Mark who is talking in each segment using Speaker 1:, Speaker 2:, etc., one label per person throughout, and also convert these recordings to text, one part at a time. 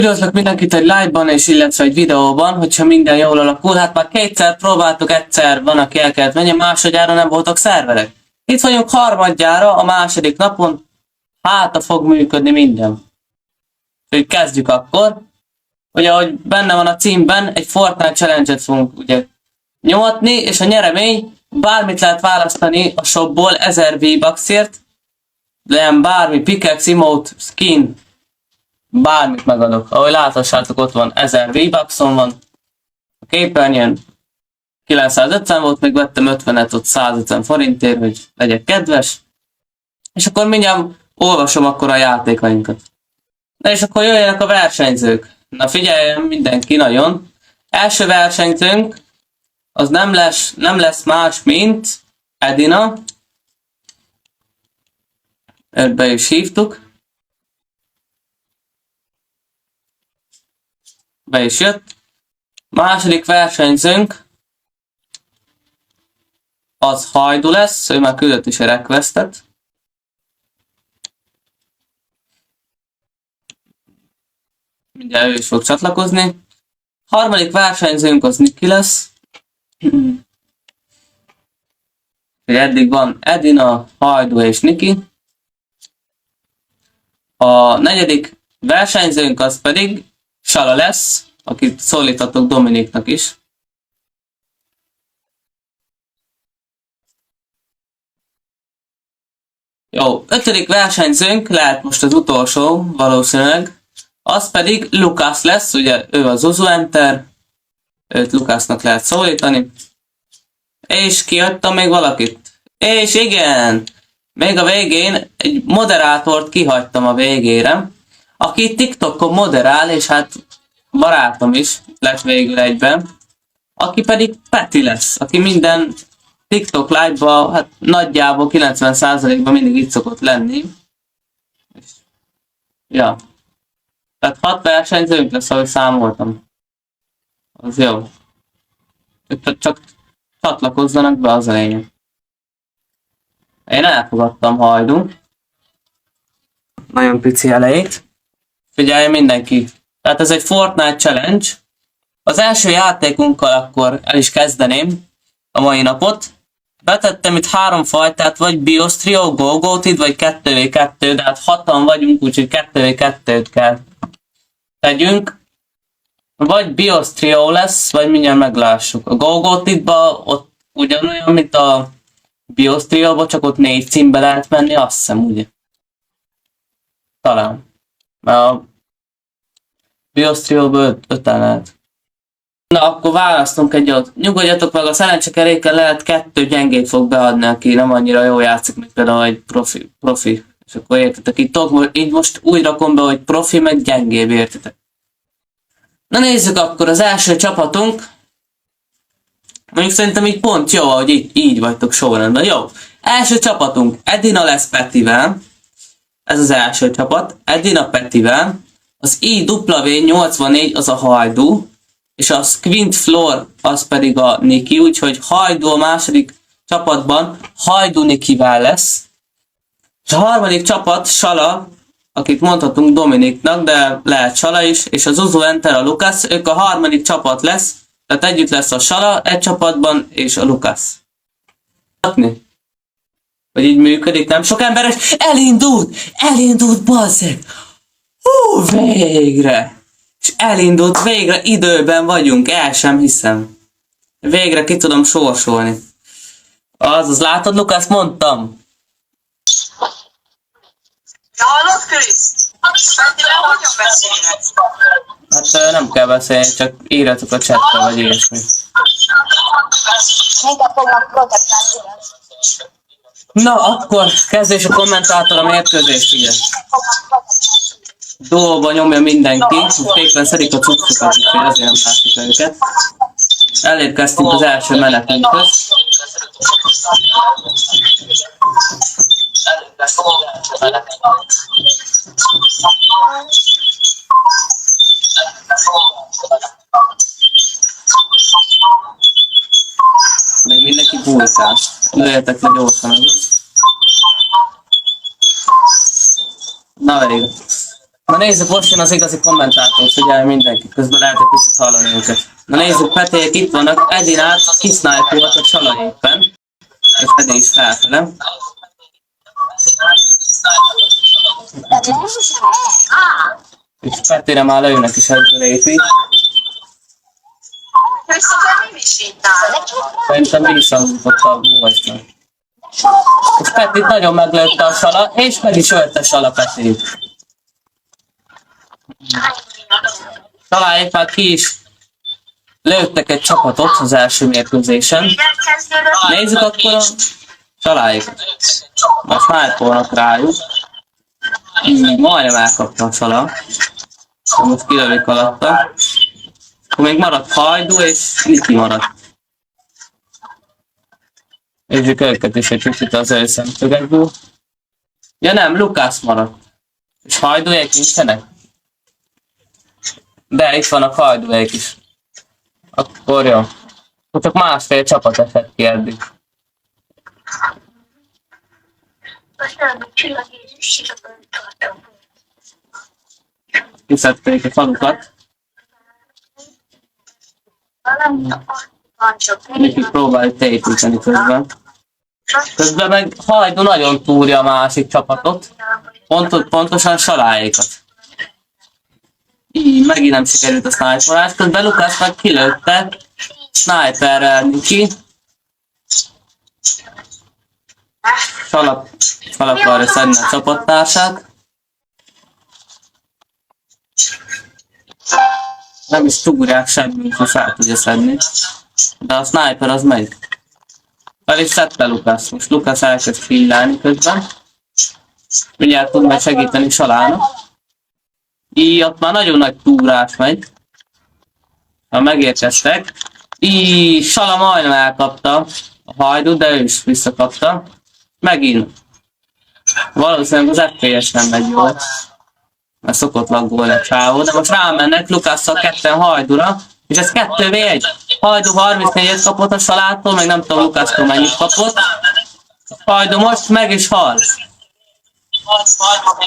Speaker 1: Üdvözlök mindenkit egy live-ban és illetve egy videóban, hogyha minden jól alakul. Hát már kétszer próbáltuk, egyszer van, aki el kellett menjen, másodjára nem voltak szerverek. Itt vagyunk harmadjára, a második napon, hát fog működni minden. Úgyhogy kezdjük akkor. Ugye, ahogy benne van a címben, egy Fortnite Challenge-et fogunk ugye nyomatni, és a nyeremény bármit lehet választani a shopból 1000 V-Bucksért. Legyen bármi, pickaxe, emote, skin, bármit megadok. Ahogy láthatjátok, ott van 1000 V-Buckson van. A képernyőn 950 volt, még vettem 50-et ott 150 forintért, hogy legyek kedves. És akkor mindjárt olvasom akkor a játékainkat. Na és akkor jöjjenek a versenyzők. Na figyeljen mindenki nagyon. Első versenyzőnk az nem lesz más, mint Edina. Őt be is hívtuk. Be is jött. Második versenyzőnk az Hajdu lesz, ő már küldött is a requestet. Mindjárt ő is fog csatlakozni. Harmadik versenyzőnk az Niki lesz. Eddig van Edina, Hajdu és Niki. A negyedik versenyzőnk az pedig Sala lesz, akit szólítatok Dominiknak is. Jó, ötödik versenyzőnk lehet most az utolsó valószínűleg. Az pedig Lukasz lesz, ugye ő az Uzuenter, őt Lukasznak lehet szólítani. És kihagytam még valakit. És igen, még a végén egy moderátort kihagytam a végére, aki TikTokon moderál, és hát barátom is lett végül egyben, aki pedig Peti lesz, aki minden TikTok live-ban, hát nagyjából 90%-ban mindig itt szokott lenni. Ja. Tehát 6 versenyzőnk lesz, ahogy számoltam. Az jó. Csak csatlakozzanak be, az a lényeg. Én elfogadtam Hajdu. Nagyon pici elejét. Figyelj mindenki. Tehát ez egy Fortnite Challenge. Az első játékunkkal akkor el is kezdeném a mai napot. Betettem itt 3 fajtát, vagy Bios Trio, Go-Go-Tid, vagy 2v2, de hát 6-an vagyunk, úgyhogy 2v2-t kell tegyünk. Vagy Bios Trio lesz, vagy mindjárt meglássuk. A Go-Go-Tidba ott ugyanolyan, mint a Bios Trio-ba, csak ott 4 címbe lehet menni, azt hiszem, ugye? Talán. Mert a Bios Trio-ba 5-en lehet. Na, akkor választunk egy ott. Nyugodjatok meg, a szerencsekerékkel lehet 2 gyengét fog beadni, aki nem annyira jól játszik, mint például egy profi. És akkor értitek, így most úgy rakom be, hogy profi meg gyengébb, értitek. Na nézzük akkor az első csapatunk. Mondjuk szerintem így pont jó, hogy így vagytok sorrendben. Jó. Első csapatunk Edina lesz Petivel. Ez az első csapat. Edina Petivel. Az IW84 az a Hajdu. És a Squint Floor az pedig a Niki. Úgyhogy Hajdu a második csapatban Hajdu Nikivel lesz. És a harmadik csapat Sala, akit mondhatunk Dominiknak, de lehet Sala is. És az Uzuenter a Lukasz. Ők a harmadik csapat lesz. Tehát együtt lesz a Sala egy csapatban, és a Lukasz. Hogy így működik, nem sok emberes. Elindult, bazzeg! Hú, végre! És elindult, végre időben vagyunk, el sem hiszem. Végre ki tudom sorsolni. Azaz, látod, Lukasz, mondtam.
Speaker 2: Hallod, Krisz? Hogyan beszélnek?
Speaker 1: Hát nem kell beszélni, csak írjatok a chatre, vagy ilyesmi. Na, akkor kezdés a kommentátor a mérkőzést, ugye. Duóba nyomja mindenki, éppen szedik a cuccokat, úgyhogy ezért nem látjuk őket. Elérkeztünk az első menetünkhöz. Még mindenki bújtál. Lőjetek le gyorsan az. Na végül. Na nézzük, most jön az igazi kommentátor, figyelj mindenki, közben lehet egy kicsit hallani őket. Na nézzük, Peték itt vannak, Edinát kisználkolt a Csala éppen, és Peti is felfele. És Petére már lőnek is egyből épi. Szerintem visszahúzott a múlvasra. És Petit nagyon meglőtte a Sala, és meg is ölte a Sala Petit. Találják már ki is lőttek egy csapatot az első mérkőzésen. Nézzük akkor a Saláik. Most már polnak rájuk. Majdnem elkapta a Sala. Most kilövik alatta. Akkor még maradt Hajdú és Niki maradt. Nézzük őket is egy kicsit az ő szemszögekből. Ja nem, Lukász maradt. És Hajdúék nincsenek? De itt vannak Hajdúék is. Akkor jó. Akkor csak másfél csapat esett ki eddig. Kiszedték a falukat. Neki próbáljuk építeni közben. Közben meg Hajdú nagyon túrja a másik csapatot. Pontosan Saláékat. Így megint nem sikerült a sniperát. Közben Lukász meg kilőtte. Sniperrel Niki. Sala akarja szedni a csapattársát. Nem is tudják semmi, ha fel tudja szedni. De a sniper az megy. Fel is szedte Lukász. Most Lukász elkezd fillálni közben. Mindjárt tud meg segíteni Salának. Így ott már nagyon nagy túrás megy. Ha megérkeztek. Így Sala majdnem elkapta a Hajdú, de ő is visszakapta. Megint. Valószínűleg az FPS nem megy jól. Mert szokott laggolni a csávó, de most rámennek Lukásszal ketten Hajdúra, és ez 2v1. Hajdú 34-et kapott a Salától, meg nem tudom Lukásztól mennyit kapott. Hajdú most meg is hal.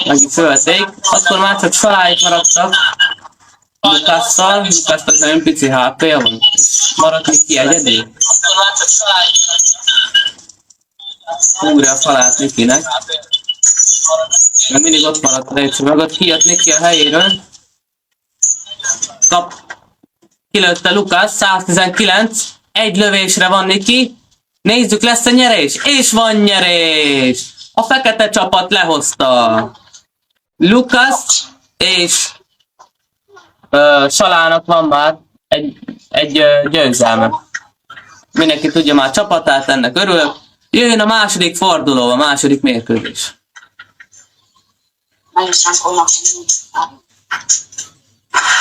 Speaker 1: Meg is ölték, akkor már csak Saláik maradtak Lukásszal, Lukásznak nagyon pici HP-ja van, és maradt még ki egyedül. Húrja a falát Nikinek. Meg mindig ott maradt a lépcső mögött, kijött Niki a helyéről. Kilőtte Lukász, 119. Egy lövésre van Niki. Nézzük, lesz a nyerés? És van nyerés! A fekete csapat lehozta. Lukász és Salának van már egy győzelme. Mindenki tudja már csapatát, ennek örülök. Jöjjön a második forduló, a második mérkőzés.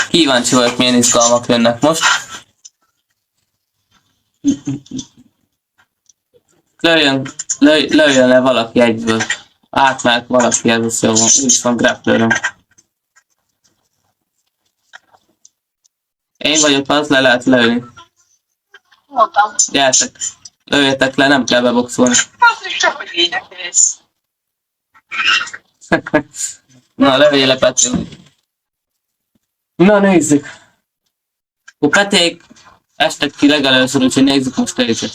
Speaker 1: Kíváncsi vagyok, milyen izgalmak jönnek most. Lőjön le valaki egyből. Átmelt valaki, ez az jó van. Úgy is van grappleröm. Én vagyok az, le lehet lőni. Gyertek. Lőjetek le, nem kell beboxolni. Na, lövjél le, Peti. Na, nézzük. Akkor Peték estek ki legelőször, úgyhogy nézzük most őket.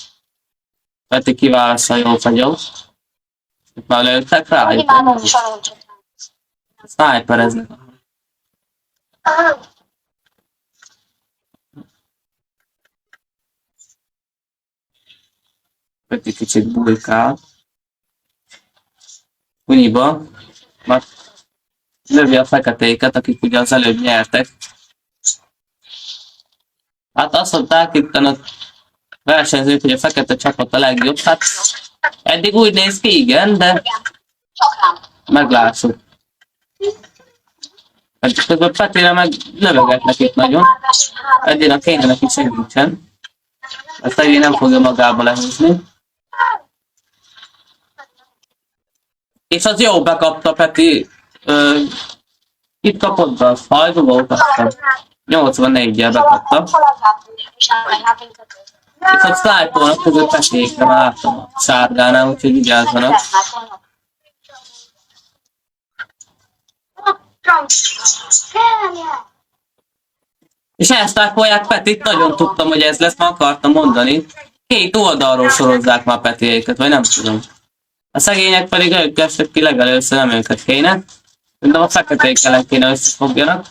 Speaker 1: Peti kiválaszol jól fagyó. Már lőttek rá? Snipereznek. Peti kicsit bujkál. Unyiba. Már lövi a feketéket, akik ugye az előbb nyertek. Hát azt mondták itt a versenyzők, hogy a fekete csapat a legjobb. Hát eddig úgy néz ki, igen, de meglássuk. Közben Petére meg lövegetnek itt nagyon. Eddig kéne neki segítsen. Ezt eddig nem fogja magába lehúzni. És az jó bekapta Peti. Itt kapott be, az Hajdú volt aztán. 84-jel bekapta. És a snipernak közül Petékre már láttam a sárgánál, úgyhogy vigyázzanak. És ezt ápolják Petit, nagyon tudtam, hogy ez lesz, ma akartam mondani. Két oldalról sorozzák már Petiéket, vagy nem tudom. A szegények pedig ők kezdtek ki legelőször, nem őket kéne. Szerintem a feketékkel kéne összefogjanak.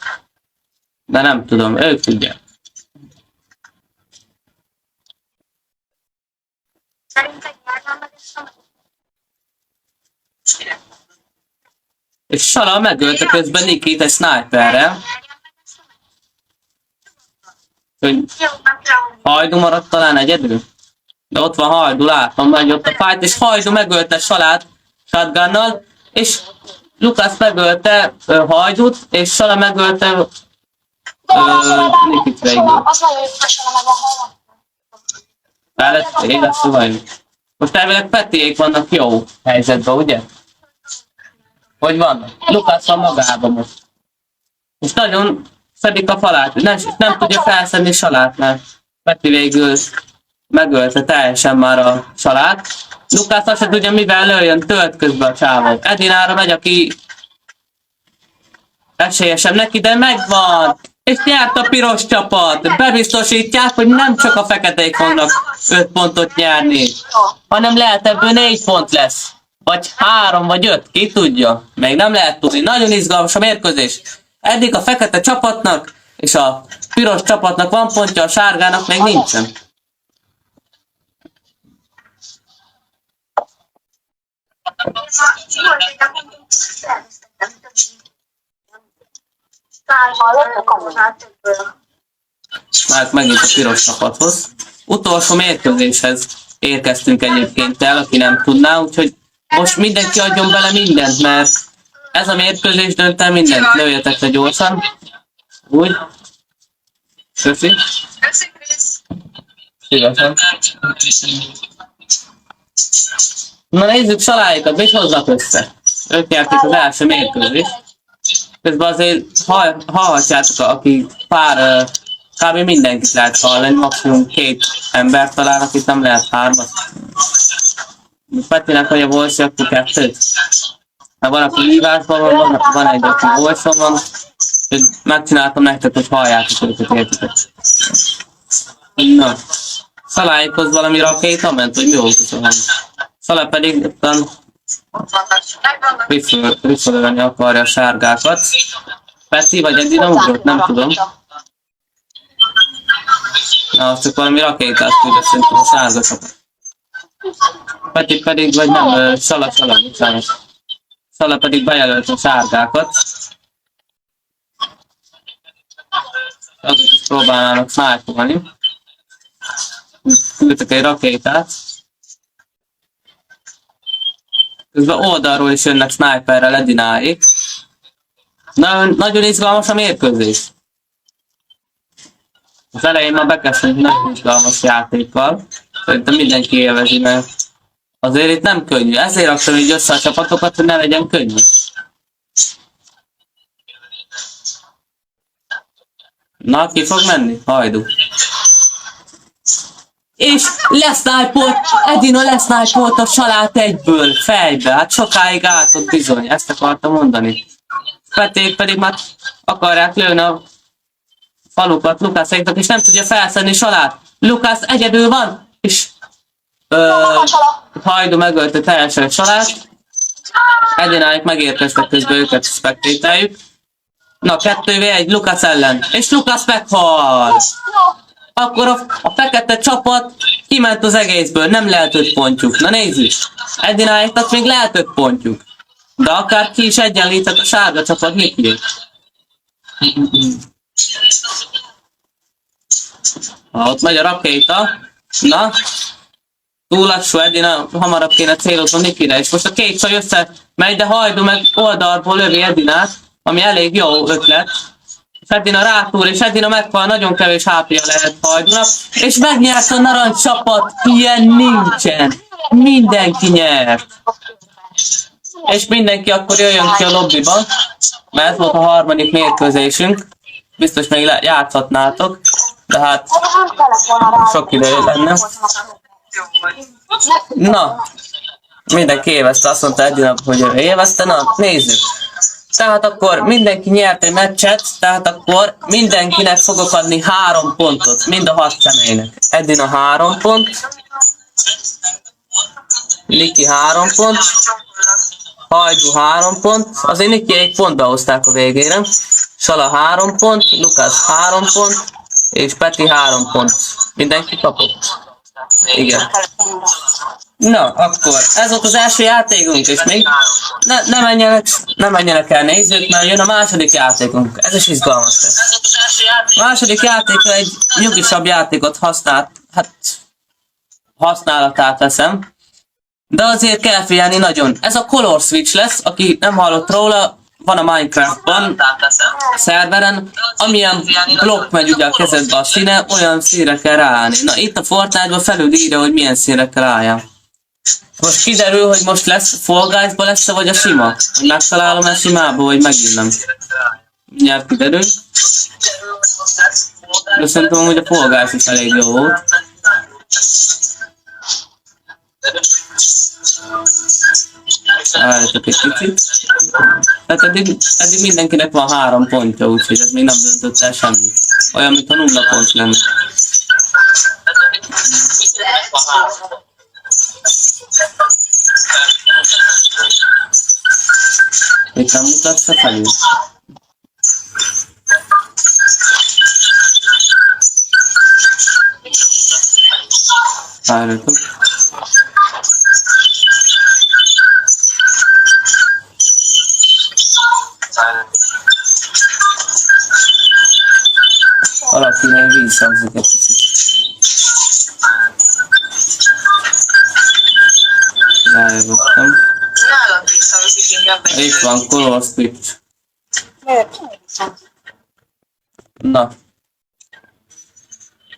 Speaker 1: De nem tudom, ők tudják. És Sala megölte közben Nikit egy sniperrel. Hogy Hajdu maradt talán egyedül? De ott van Hajdu, látom, hogy ott a fight, és Hajdu megölte Salát shotgunnal, és Lukasz megölte Hajdut, és Sala megölte Nikit végül. Rá lett éles szavai. Most elvileg Petiék vannak jó helyzetben, ugye? Hogy van? Lukasz van magában most. És nagyon szedik a falát, nem tudja felszedni Salát, mert Peti végül megölte teljesen már a Salát. Lukasz azt se tudja, mivel lőjön, tölt közben a csávó. Edinára megy, aki esélyesebb neki, de megvan! És nyert a piros csapat! Bebiztosítják, hogy nem csak a feketék fognak 5 pontot nyerni, hanem lehet ebből 4 pont lesz. Vagy 3 vagy 5, ki tudja. Még nem lehet tudni. Nagyon izgalmas a mérkőzés. Eddig a fekete csapatnak és a piros csapatnak van pontja, a sárgának még nincsen. Már megint a piros csapathoz. Utolsó mérkőzéshez érkeztünk egyébként el, aki nem tudná, úgyhogy most mindenki adjon bele mindent, mert ez a mérkőzés dönt el mindent. Lőjetek le gyorsan. Úgy. Köszi.
Speaker 2: Köszi, Krisz.
Speaker 1: Szívesen. Na nézzük Saláikat, mit hoznak össze. Ők nyerték az első mérkőzést. Közben azért hallhatjátok, aki pár, kb. Mindenkit lehet hallani, maximum 2 ember talán, akit nem lehet 3-at. Petinek, hogy a voice, akkor 2. Mert van, aki hívásban van egy, aki voice-on van. Megcsináltam nektek, hogy halljátok őket, értitek. Na. Szaláikhoz valami rakéta ment, hogy mi volt az olyan. Szalá pedig ottan visszalölni akarja a sárgákat. Peti vagy Edi nem ugrott, nem tudom. Na, azt csak valami rakétát küldött szerintem a sárga csapat. Peti pedig, vagy nem, Szala, bocsánat. Szala pedig bejelölt a sárgákat. Azok is próbálnának sniperolni. Küldtek egy rakétát. Közben oldalról is jönnek sniperrel Edináig. Nagyon izgalmas a mérkőzés. Az elején már bekezdtünk nagyon izgalmas játékkal. Szerintem mindenki élvezi, mert azért itt nem könnyű. Ezért raktam így össze a csapatokat, hogy ne legyen könnyű. Na, ki fog menni? Hajdu. És lesznájpolt, Edina lesznájpolt a Salát egyből, fejbe. Hát sokáig álltott bizony, ezt akartam mondani. Peték pedig már akarják lőni a falukat Lukászéknak, és nem tudja felszedni Salát. Lukász egyedül van, és Hajdu megölte teljesen Salát. Edináik megérkeztek közben, őket spektételjük. Na, 2v1 Lukász ellen, és Lukász meghal! Akkor a fekete csapat kiment az egészből, nem lehet 5 pontjuk. Na nézzük, Edináiknak még lehet 5 pontjuk. De akár ki is egyenlített a sárga csapat Nikiét. Ott megy a rakéta. Na, túl lassú Edina, hamarabb kéne célozni Nikire. És most a két csaj össze megy, de Hajdu meg oldalból lövi Edinát, ami elég jó ötlet. Edina rátúr, és Edina meghal, nagyon kevés HP-ja lehet Hajdunak, és megnyert a narancs csapat, ilyen nincsen. Mindenki nyert. És mindenki akkor jöjjön ki a lobbyba, mert ez volt a harmadik mérkőzésünk. Biztos még játszhatnátok, de hát sok idő lenne. Na, mindenki élvezte, azt mondta Edina, hogy ő élvezte, na nézzük. Tehát akkor mindenki nyert egy meccset, tehát akkor mindenkinek fogok adni 3 pontot, mind a 6 személynek. Edina 3 pont, Niki 3 pont, Hajdu 3 pont, azért Niki 1 pontba hozták a végére, Sala 3 pont, Lukasz 3 pont, és Peti 3 pont. Mindenki kapott? Igen. Na, akkor ez volt az első játékunk, és még ne menjenek el nézők, mert jön a második játékunk. Ez is izgalmas lesz. A második játékra egy nyugisabb játékot használatát veszem. De azért kell figyelni nagyon. Ez a Color Switch lesz, aki nem hallott róla, van a Minecraftban szerveren, amilyen blokk megy ugye a kezedbe a színe, olyan színre kell ráállni. Na itt a Fortnite-ban felül írja, hogy milyen színre kell álljál. Most kiderül, hogy most lesz Fall Guys-ba lesz-e, vagy a sima? Hogy megtalálom-e simába, vagy megint nem. Mindjárt kiderül. De szerintem hogy a Fall Guys is elég jó volt. Várjatok egy picit. Tehát eddig mindenkinek van 3 pontja, úgyhogy ez még nem döntött el semmit. Olyan, mintha 0 pont lenne. Itt nem mutatsz a felül? Várjatok. Valakinek visszhangzik egy picit. Rájövöttem.
Speaker 2: Nálad visszhangzik inkább.
Speaker 1: Itt van, Color Switch. Na.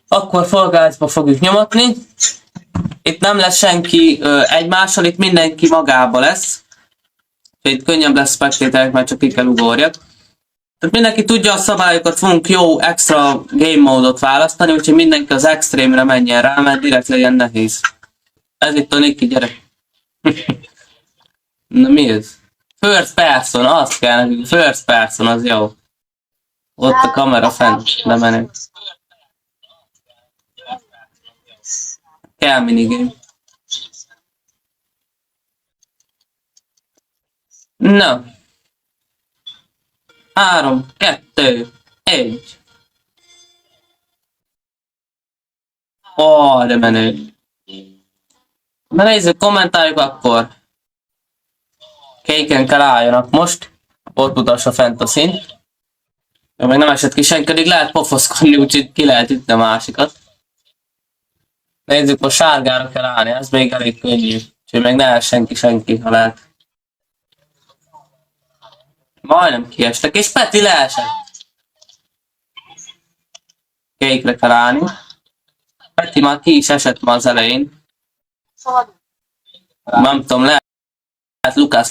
Speaker 1: Akkor Fall Guys-ba fogjuk nyomatni. Itt nem lesz senki egymással, itt mindenki magába lesz. Itt könnyebb lesz spectatorek, mert csak ki kell ugorjak. Tehát mindenki tudja a szabályokat, fogunk jó extra game módot választani, úgyhogy mindenki az extrémre menjen rá, mert direkt legyen nehéz. Ez itt a Niki, gyerek. Na mi ez? First person, azt kell nekünk. First person, az jó. Ott a kamera fent, lemenünk. Kell minigame. Na. 3, 2, 1. Ó, de menő. Na nézzük, kommentáljuk akkor. Kéken kell álljanak most. Ott mutassa fent a szint. Még nem esett ki senki, pedig lehet pofoszkodni, úgyhogy ki lehet ütni a másikat. Nézzük, most sárgára kell állni, ez még elég könnyű. Úgyhogy meg ne essen ki senki, ha lehet. Majdnem kiestek, és Peti leesett. Kékre kell állni. Peti már ki is esett ma az elején. Nem tudom, lehet Lukász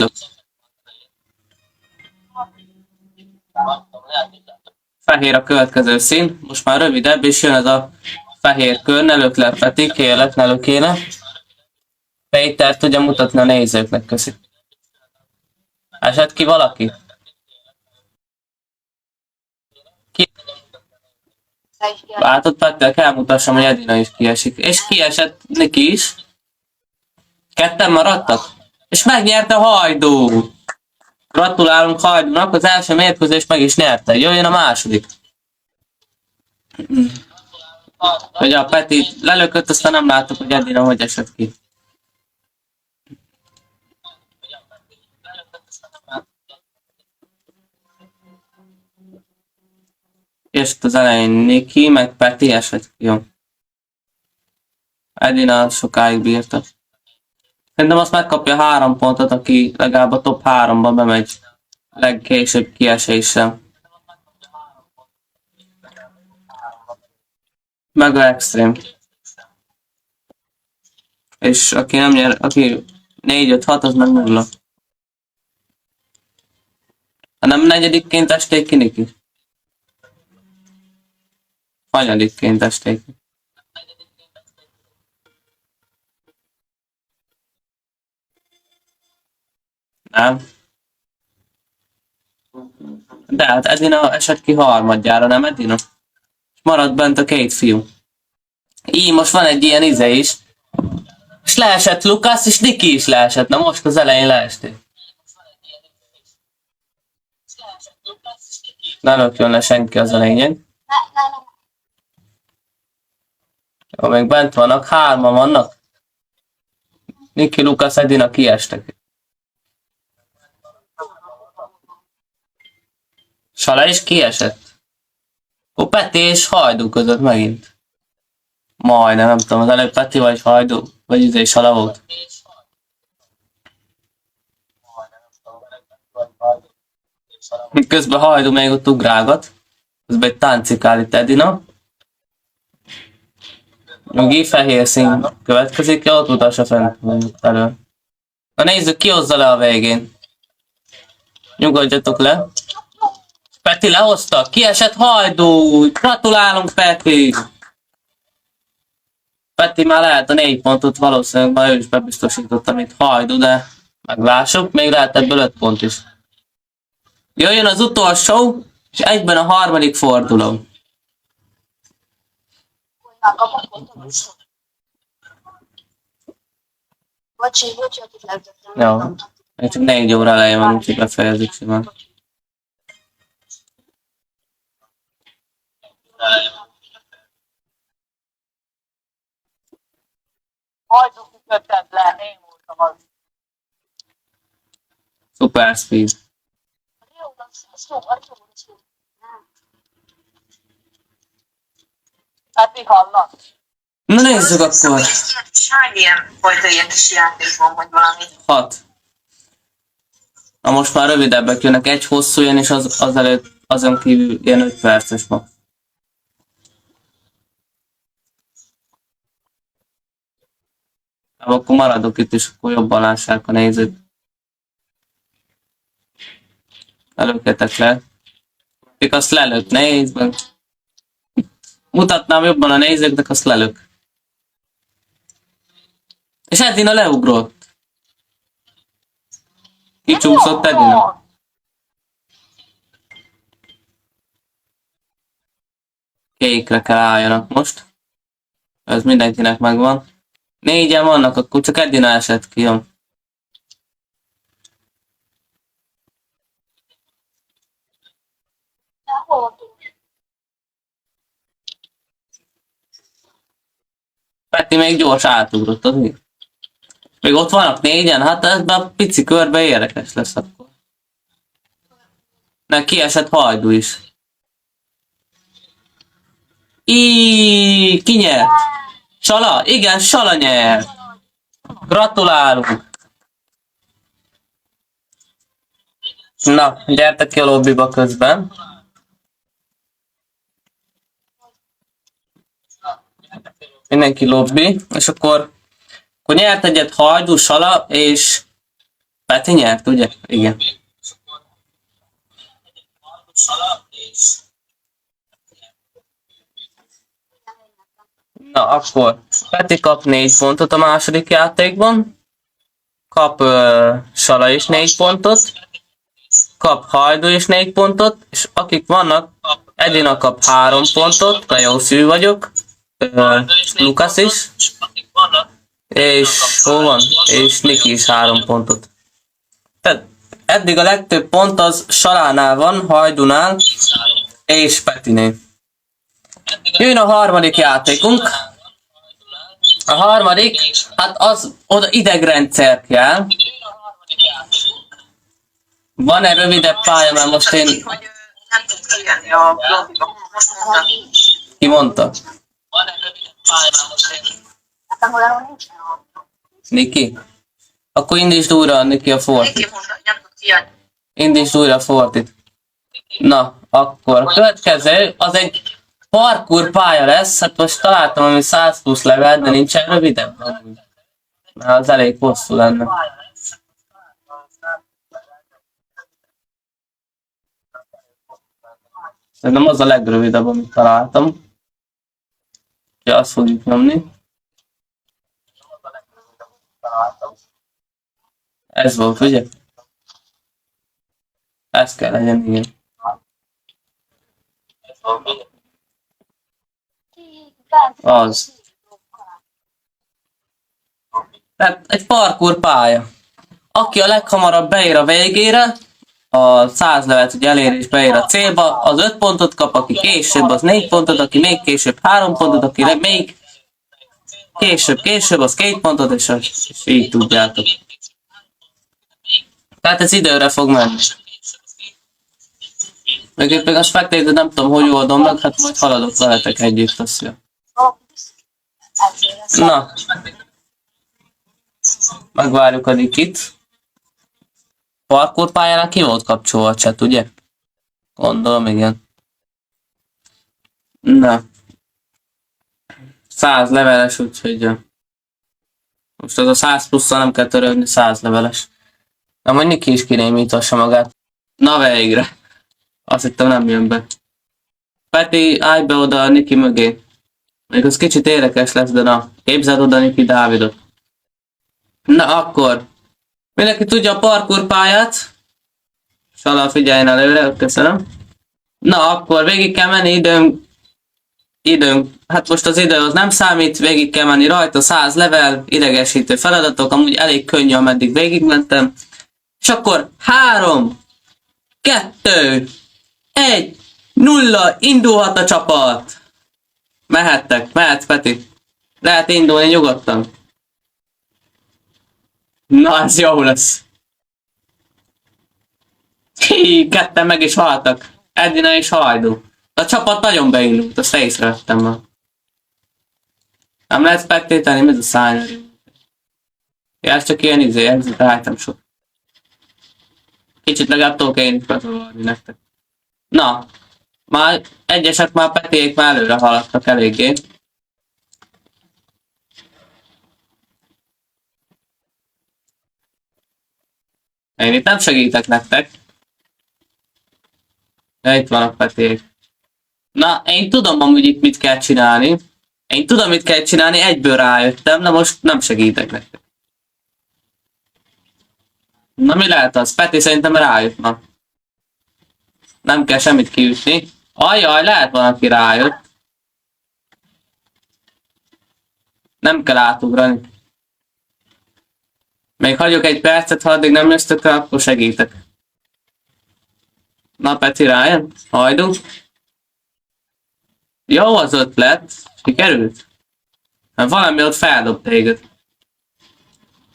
Speaker 1: Fehér a következő szín. Most már rövidebb, és jön ez a fehér kör. Ne lök le, Peti, kérlek, ne lökéne. Péter tudja mutatni a nézőknek, köszi. Esett ki valaki? Látod, Pettel kell mutassam, hogy Edina is kiesik. És kiesett Niki is. Ketten maradtak? És megnyerte Hajdú! Gratulálunk Hajdúnak, az első mérkőzést meg is nyerte. Jöjjön a második. Ugye a Peti lelökött, aztán nem láttuk, hogy Edina hogy esett ki. És az elején Niki, meg Peti esett ki. Jó. Edina sokáig bírta. Szerintem azt megkapja 3 pontot, aki legalább a top 3-ba bemegy legkésőbb kieséssel. Meg a extrém. És aki nem nyer, aki 4-5-6, az meg 0. Ha nem negyedikként esték ki, Niki? Hanyadikként esték ki? Nem. De hát Edina esett ki harmadjára, nem Edina? Maradt bent a két fiú. Így most van egy ilyen ize is. És leesett Lukasz, és Niki is leesett. Na most az elején leesték. Ne lökjön le senki, az a lényeg. Jó, még bent vannak, hárman vannak. Niki, Lukasz, Edina kiestek. Sala is kiesett. Peti és Hajdú között megint. Majdnem, nem tudom, az előbb Peti vagy Hajdú, vagy izé Sala volt. Közben Hajdú még ott ugrálgat. Közben egy táncikál itt Edina. Nyugi, fehér szín következik, ja, ott utassa fent elő. Na nézzük, ki hozza le a végén. Nyugodjatok le. Peti lehozta, kiesett Hajdú! Gratulálunk, Peti! Peti már lehet a 4 pontot, valószínűleg már ő is bebiztosította, mint Hajdú, de meglássuk, még lehet ebből 5 pont is. Jöjjön az utolsó, és egyben a harmadik forduló. Jó, csak 4 óra elején van, úgyhogy befejezzük simán.
Speaker 3: Hajdú kikötted le, én voltam az.
Speaker 1: Super speed.
Speaker 3: Peti hallnak.
Speaker 1: Na nézzük akkor.
Speaker 2: Hány ilyen fajta ilyen kis játék van, vagy valami?
Speaker 1: 6. Na most már rövidebbek jönnek, egy hosszú jön, és az előtt azon kívül ilyen 5 perces ma. Akkor maradok itt, és akkor jobban lássák a nézők. Előketek le. Még azt lelök, nézd meg. Mutatnám jobban a nézőknek, azt lelök. És Edina leugrott. Kicsúszott Edina. Kékre kell álljanak most. Ez mindenkinek megvan. 4-en vannak, akkor csak Edina esett ki, jó. Peti még gyors átugrott, az mi? Még ott vannak 4-en, hát ebben a pici körbe érdekes lesz akkor. Ne, kiesett Hajdú is. Ki nyert? Sala? Igen, Sala nyert. Gratulálunk. Na, gyertek ki a lobbiba közben. Mindenki lobby, és akkor nyert egyet Hajdú, Sala, és Peti nyert, ugye? Igen. Na, akkor Peti kap 4 pontot a második játékban, kap Sala is 4 pontot, kap Hajdú is 4 pontot, és akik vannak, Edina kap 3 pontot, de jó szívű vagyok, Lukasz is, és hol van? És Niki is 3 pontot. Tehát eddig a legtöbb pont az Salánál van, Hajdúnál, és Petinél. Jön a harmadik játékunk. A harmadik, hát az oda idegrendszer kell. Van-e rövidebb pálya, mert most én...
Speaker 2: Hogy nem tud kijönni a blogba. Most mondta.
Speaker 1: Ki mondta? Niki? Akkor indítsd újra, Niki, a Fortit.
Speaker 2: Neki mondta, hogy nem tud kijönni.
Speaker 1: Indítsd újra a Fortit. Na, akkor a következő, az egy parkour pálya lesz, hát most találtam, ami 100 plusz level, de nincsen rövidebb. Mert az elég hosszú lenne. Szerintem az a legrövidebb, amit találtam. Úgyhogy azt fogjuk nyomni. Ez volt, ugye? Ez kell legyen, igen. Az. Tehát egy parkour pálya. Aki a leghamarabb beér a végére, a 100 levelet ugye elér és beér a célba, az 5 pontot kap, aki később, az 4 pontot, aki még később 3 pontot, aki még később, az 2 pontot, és így tudjátok. Tehát ez időre fog menni. Még a spectator nem tudom, hogy oldom meg, hát majd haladok veletek együtt, azt mondja. Na. Megvárjuk a Nikit. Parkour pályának ki volt kapcsolva a chat, ugye? Gondolom, igen. Na. 100 leveles, úgyhogy... Most az a 100 plusszal nem kell törődni, 100 leveles. Na, majd Niki is kinémítassa magát. Na végre. Azt hittem nem jön be. Peti, állj be oda a Niki mögé. Még az kicsit érdekes lesz, de na. Képzeld oda Niki Dávidot. Na akkor. Mindenki tudja a parkour pályát. Sala, figyeljen előre, köszönöm. Na akkor végig kell menni időnk. Hát most az idő az nem számít, végig kell menni rajta, 100 level, idegesítő feladatok, amúgy elég könnyű, ameddig végigmentem. És akkor 3, 2, 1, 0, indulhat a csapat! Mehetsz Peti. Lehet indulni nyugodtan. Na, ez jó lesz. Hí, ketten meg is haltak. Edina és Hajdú. A csapat nagyon beindult, azt észrevettem ma. Nem lehet spectatálni, mi ez a szányari? Ja, ez csak ilyen exit item shop. Kicsit legalább tudok én is betolni nektek. Na, már egyesek már Petiék már előre haladtak eléggé. Én itt nem segítek nektek. Ja, itt vannak Petiék. Na, én tudom amúgy itt mit kell csinálni. Én tudom mit kell csinálni, egyből rájöttem, de most nem segítek nektek. Na mi lehet az? Peti szerintem rájutna. Nem kell semmit kiütni. Ajjaj, lehet van, aki rájött. Nem kell átugrani. Még hagyjuk egy percet, ha addig nem jöttök el, akkor segítek. Na Peti rájön? Hajdú. Jó az ötlet. Sikerült? Hát valami ott feldob téged.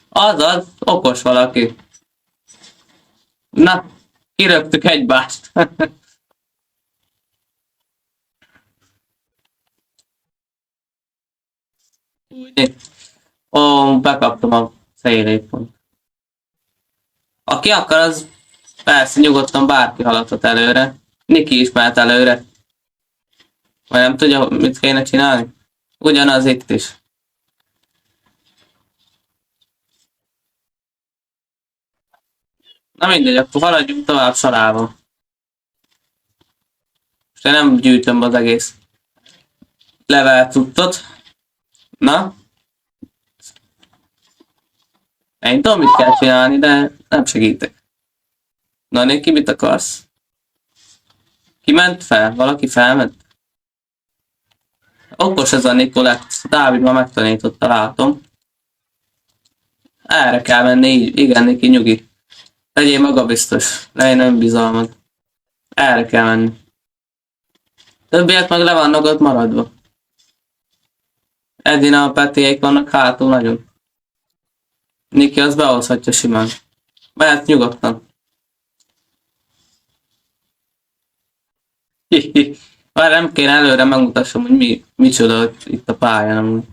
Speaker 1: Azaz, okos valaki. Na, kirögtük egymást. Ó, bekaptam a szélét pont. Aki akar, az persze nyugodtan bárki haladhat előre. Niki is mehet előre. Vagy nem tudja, mit kéne csinálni? Ugyanaz itt is. Na mindegy, akkor haladjunk tovább sorában. Most én nem gyűjtöm az egész level cuccot. Na? Én tudom, mit kell csinálni, de nem segítek. Na, Niki, mit akarsz? Ki ment fel? Valaki felment? Okos ez a Nikolett. Dávid ma megtanította, látom. Erre kell menni, így. Igen, Niki, nyugi. Legyél magabiztos. Legyen önbizalmad. Erre kell menni. Többiek meg le vannak ott maradva. Edina, a Petiék vannak hátul nagyon. Niki az behozhatja simán. Mehet nyugodtan. Már nem kéne előre megmutassam, hogy micsoda itt a pályán amúgy.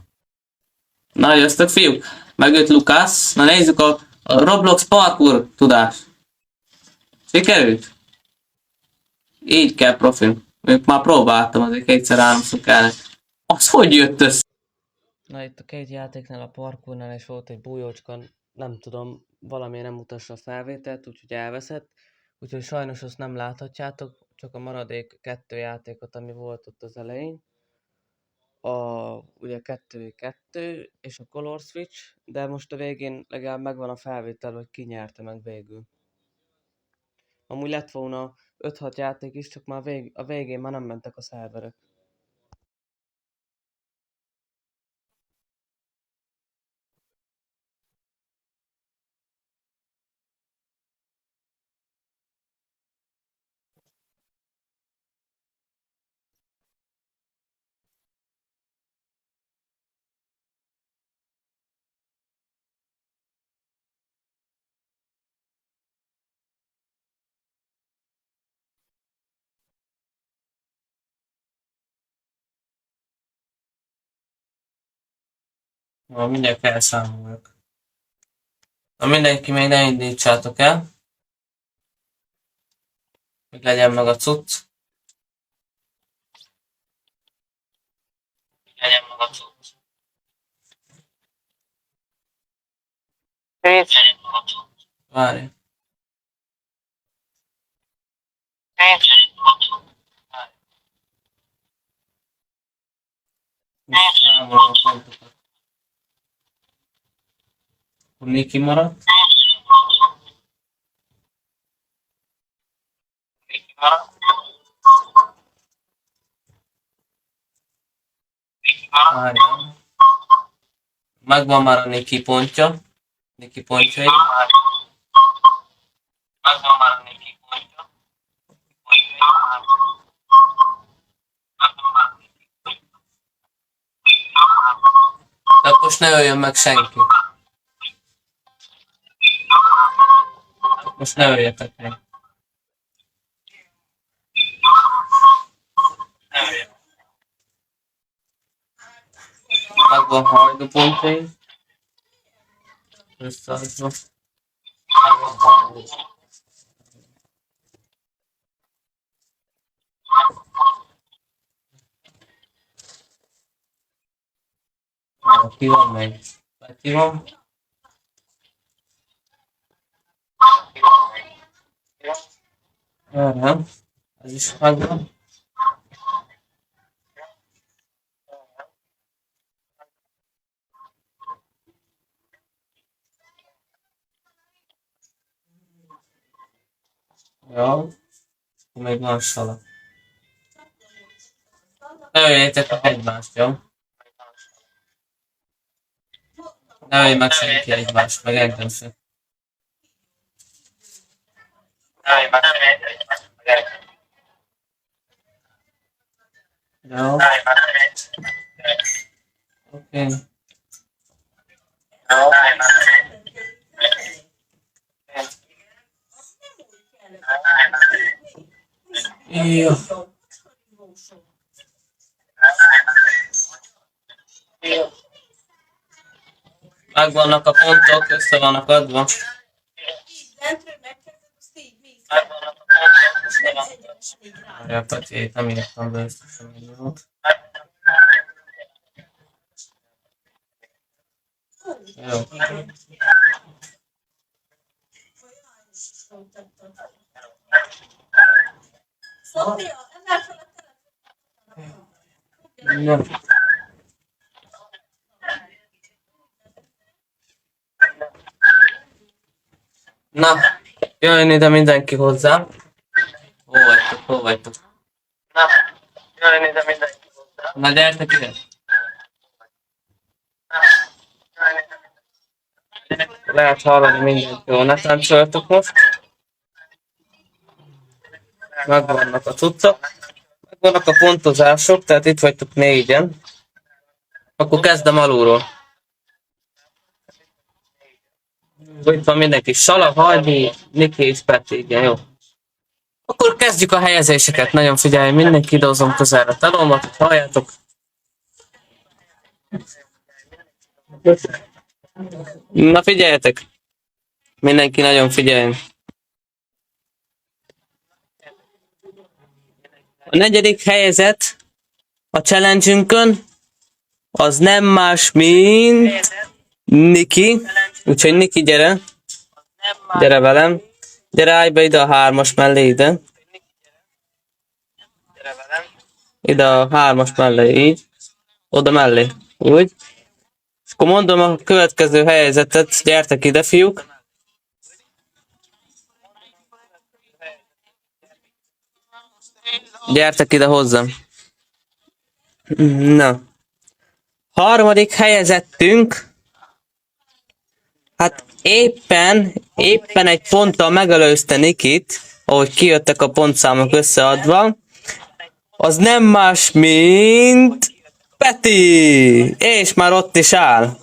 Speaker 1: Na, jöttök fiúk? Megjött Lukász. Na nézzük a Roblox parkour tudás. Sikerült? Így kell profil. Még már próbáltam, azért kétszer-háromszor kellett. Az hogy jött össze?
Speaker 4: Na itt a két játéknál, a parkournál is volt egy bújócska, nem tudom, valami nem mutassa a felvételt, úgyhogy elveszett. Úgyhogy sajnos azt nem láthatjátok, csak a maradék 2 játékot, ami volt ott az elején. Ugye 2v2 és a Color Switch, de most a végén legalább megvan a felvétel, hogy ki nyerte meg végül. Amúgy lett volna 5-6 játék is, csak már a végén már nem mentek a szerverek.
Speaker 1: Na, mindjárt elszámolok. Na, mindenki még ne indítsátok el. Hogy legyen meg a cucc. Legyen meg a cucc. Várj. Számolom a pontokat. Akkor mi kimaradt? Várjál. Megvan már a Niki pontja. Niki pontjai. Megvan már a Niki pontja. De most ne öljön meg senki. Most ne öljetek meg. Megvan hajdu pontjai. Összeadva. Ki van még? Ki van? Nem. Ez is megvan. Jó. Még van sala. Ne öljétek meg egymást, jó? Ne ölj meg senki egymást, meg engem sem. Jó. Oké. Jó. Megvannak a pontok, össze vannak adva. Várjál, Peti, nem írtam be ezt a semmiót. Jó. No. Na, jöjjön ide mindenki hozzám. Hol vagytok? Na, jöjjön ide mindenki hozzám. Na, gyertek ide. Lehet hallani mindent, jó, ne táncoljatok most. Megvannak a cuccok. Megvannak a pontozások, tehát itt vagytok 4-en. Akkor kezdem alulról. Itt van mindenki. Sala, Hajdi, Niki és Peti, igen, jó. Akkor kezdjük a helyezéseket. Nagyon figyelj, mindenki idehozom közelre telómat, hogy halljátok. Na figyeljetek! Mindenki nagyon figyeljen. A 4. helyezett a challenge-ünkön az nem más, mint Niki. Úgyhogy Niki, gyere. Gyere velem. Gyere, állj be ide a 3-as mellé, ide. Ide a 3-as mellé, így. Oda mellé. Úgy. És akkor mondom a következő helyezetet. Gyertek ide, fiúk. Gyertek ide hozzám. Na. Harmadik helyezettünk. Hát éppen egy ponttal megelőzte Nikit, ahogy kijöttek a pontszámok összeadva. Az nem más, mint Peti! És már ott is áll.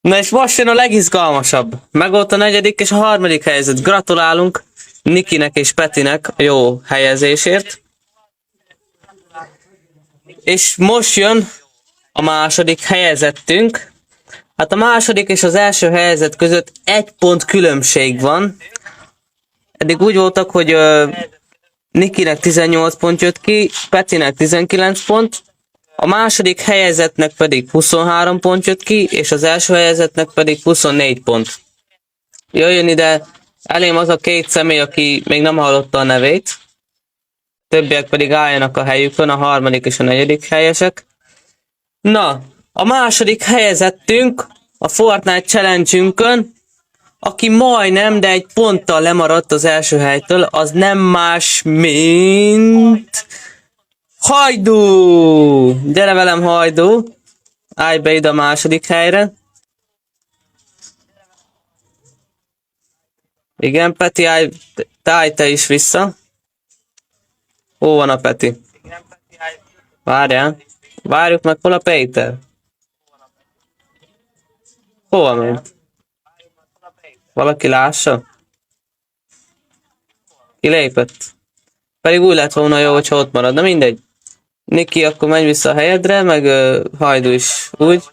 Speaker 1: Na és most jön a legizgalmasabb. Meg volt a negyedik és a harmadik helyzet. Gratulálunk Nikinek és Petinek a jó helyezésért. És most jön a második helyezettünk. Hát a második és az első helyezett között 1 pont különbség van. Eddig úgy voltak, hogy Nikinek 18 pont jött ki, Petinek 19 pont, a második helyezettnek pedig 23 pont jött ki, és az első helyezettnek pedig 24 pont. Jöjjön ide elém az a 2 személy, aki még nem hallotta a nevét. Többiek pedig álljanak a helyükön, a harmadik és a negyedik helyesek. Na, a második helyezettünk a Fortnite Challenge-ünkön, aki majdnem, de egy ponttal lemaradt az első helytől, az nem más, mint... Hajdú! Gyere velem, Hajdú! Állj be ide a második helyre. Igen, Peti, állj te is vissza. Hol van a Peti? Várjál. Várjuk meg, hol a Péter? Hol ment? Valaki lássa? Kilépett. Pedig úgy lett volna jó, hogyha ott marad. Na mindegy. Niki, akkor menj vissza a helyedre, meg Hajdú is úgy.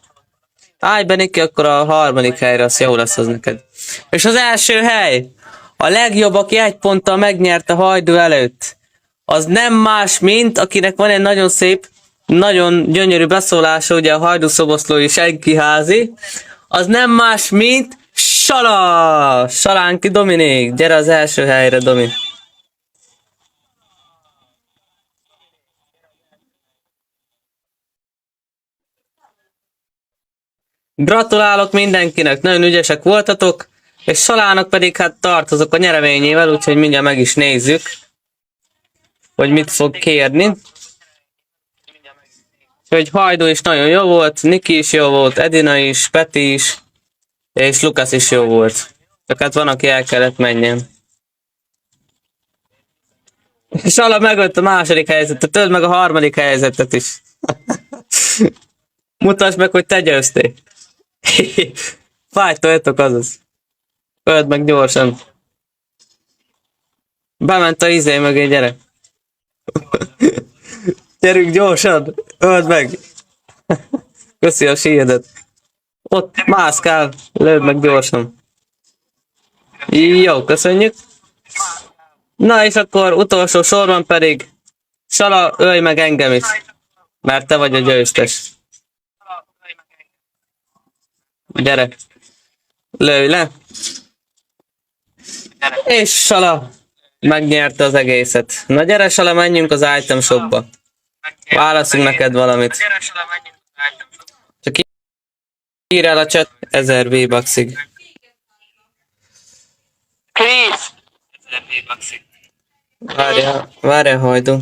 Speaker 1: Állj be, Niki, akkor a harmadik helyre, az jó lesz az neked. És az első hely, a legjobb, aki 1 ponttal megnyerte Hajdú előtt, az nem más, mint, akinek van egy nagyon szép, nagyon gyönyörű beszólása, ugye a Hajdú szoboszlói senkiházi, az nem más, mint Sala! Salánki Dominik, gyere az első helyre, Domi. Gratulálok mindenkinek, nagyon ügyesek voltatok, és Salának pedig hát tartozok a nyereményével, úgyhogy mindjárt meg is nézzük, hogy mit fog kérni. Úgyhogy Hajdú is nagyon jó volt, Niki is jó volt, Edina is, Peti is, és Lukasz is jó volt. Csak hát van, aki el kellett menjen. Sala megölt a második helyzetet, töld meg a harmadik helyzetet is. Mutasd meg, hogy te győztél. Fájtoljatok, azaz. Öld meg gyorsan. Bement a izé mögé, gyere. Gyerünk gyorsan, öld meg. Köszi a síedet. Ott mászkál, lőd meg gyorsan. Jó, köszönjük. Na és akkor utolsó sorban pedig Sala, ölj meg engem is. Mert te vagy a győztes. Gyere. Lőj le. És Sala megnyerte az egészet. Na gyere Sala, menjünk az item shopba. Válaszunk neked valamit. Csak írj el a chat 1000 V-bucksig.
Speaker 3: Krisz!
Speaker 1: Várjál, Hajdú.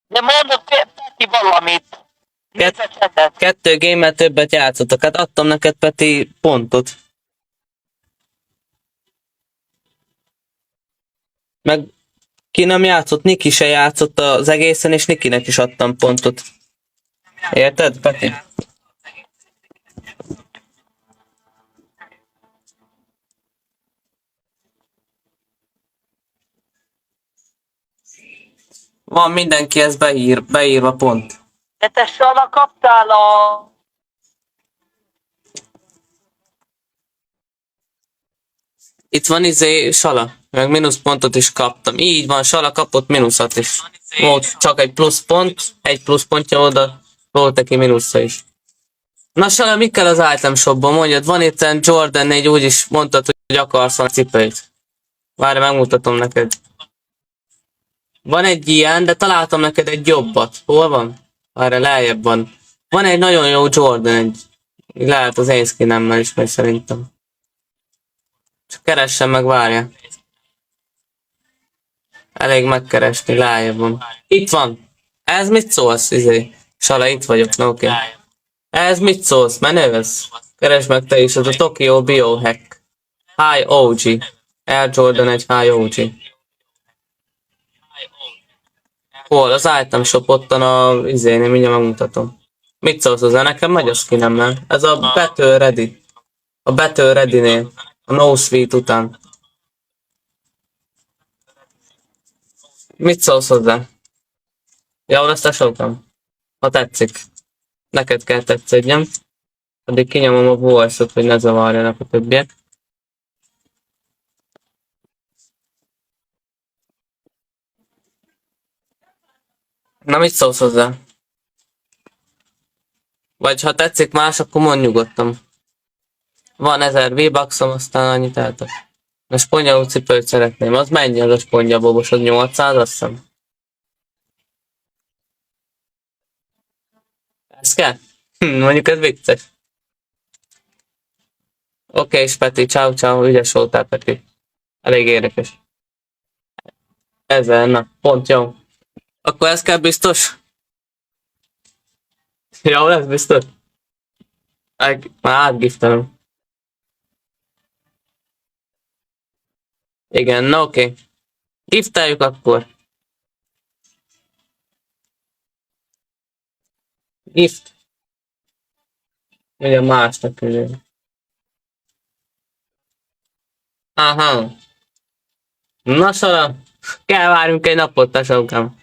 Speaker 3: De mondott Peti valamit. Nézd a chatet.
Speaker 1: 2 game-mel többet játszottak. Hát adtam neked, Peti, pontot. Meg ki nem játszott, Niki se játszott az egészen, és Nikinek is adtam pontot. Érted, Peti? Van mindenkihez beírva pont.
Speaker 3: De te Sala kaptál a...
Speaker 1: Itt van Sala, meg mínuszpontot is kaptam. Így van, Sala kapott mínuszat is. Volt csak egy pluszpont, egy pluszpontja oda, volt neki mínusza is. Na Sala, mi kell az item shopban? Mondjad, van itt Jordan 4, úgyis mondtad, hogy akarsz a cipőt. Várj, megmutatom neked. Van egy ilyen, de találtam neked egy jobbat. Hol van? Várj, lejjebb van. Van egy nagyon jó Jordan 1. Lehet az én skinemmel is megy szerintem. Csak keressen meg, várja. Elég megkeresni, lejjebb van. Itt van! Ez mit szólsz, izé? Sala, itt vagyok, na oké. Ez mit szólsz, menővesz? Keresd meg te is, az a Tokyo Biohack. High OG. Air Jordan egy High OG. Hol? Az item shop ottan a izénél, mindjárt megmutatom. Mit szólsz hozzá? Nekem megy a skinemmel. Ez a Battle Ready. A Battle Ready-nél. A No Sweet után. Mit szólsz hozzá? Ja, ezt esoltam. Ha tetszik. Neked kell tetszedjem. Addig kinyomom a voice-ot, hogy ne zavarjanak a többiek. Na, mit szólsz hozzá? Vagy ha tetszik más, akkor mondj nyugodtan. Van 1000 V-bucks-om, aztán annyit eltök. A spongyaú cipőt szeretném. Az mennyi az a spongyabobos? Az 800, azt hiszem. Ez kell? Mondjuk ez vicces. Oké, és Peti, ciao ciao, ügyes voltál, Peti. Elég érdekes. 1000, na, pont jó. Akkor ez kell biztos? Jó lesz biztos? Már átgiftelem. Igen, na oké. Gifteljük akkor. Gift. Ugye másnak küldjük. Aha. Na Sara, kell várjunk egy napot, tesókám.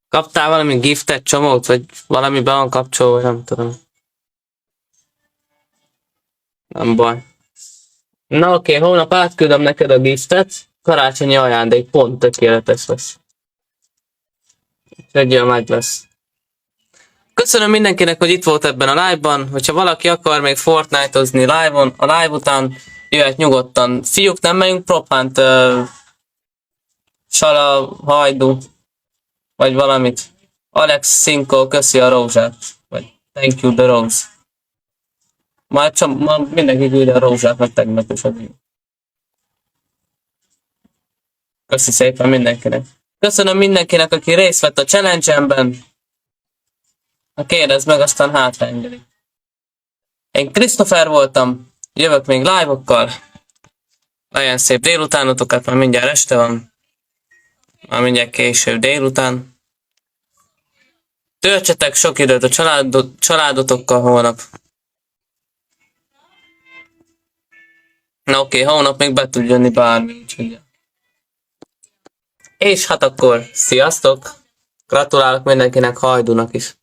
Speaker 1: Kaptál valami giftet, csomót, vagy valami be van kapcsolva, nem tudom. Nem baj. Na oké, hónap átküldöm neked a giftet. Karácsonyi ajándék, pont tökéletes lesz. Úgyhogy meg lesz. Köszönöm mindenkinek, hogy itt volt ebben a live-ban. Hogyha valaki akar még Fortnite-ozni live-on, a live után jöhet nyugodtan. Fiúk, nem megyünk propánt, Sala, Hajdu, vagy valamit. Alex Cinco, köszi a rózsát. Vagy thank you the rose. Ma mindenki küldje a rózsát, meg tegnap is addig. Köszi szépen mindenkinek. Köszönöm mindenkinek, aki részt vett a challenge-emben. Ha kérdezd meg, aztán hátra engedik. Én Christopher voltam, jövök még live-okkal. Legyen szép délutánotokat, már mindjárt este van. Már mindjárt később délután. Töltsetek sok időt a családotokkal holnap. Na oké, holnap még be tud jönni bármi, úgyhogy. És hát akkor, sziasztok! Gratulálok mindenkinek, Hajdunak is.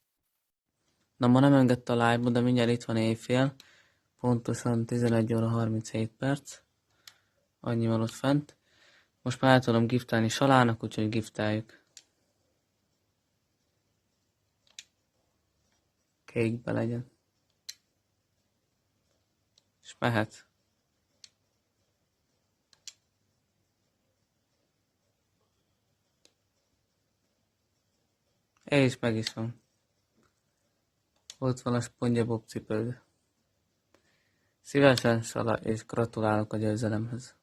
Speaker 1: Na ma nem engedte a live-ba, de mindjárt itt van éjfél. Pontosan 11 óra 37 perc. Annyi van ott fent. Most már el tudom giftelni Salának, úgyhogy gifteljük. Kékbe legyen. És mehet. És meg is van. Ott van a SpongeBob cipőd. Szívesen, Sala, és gratulálok a győzelemhez.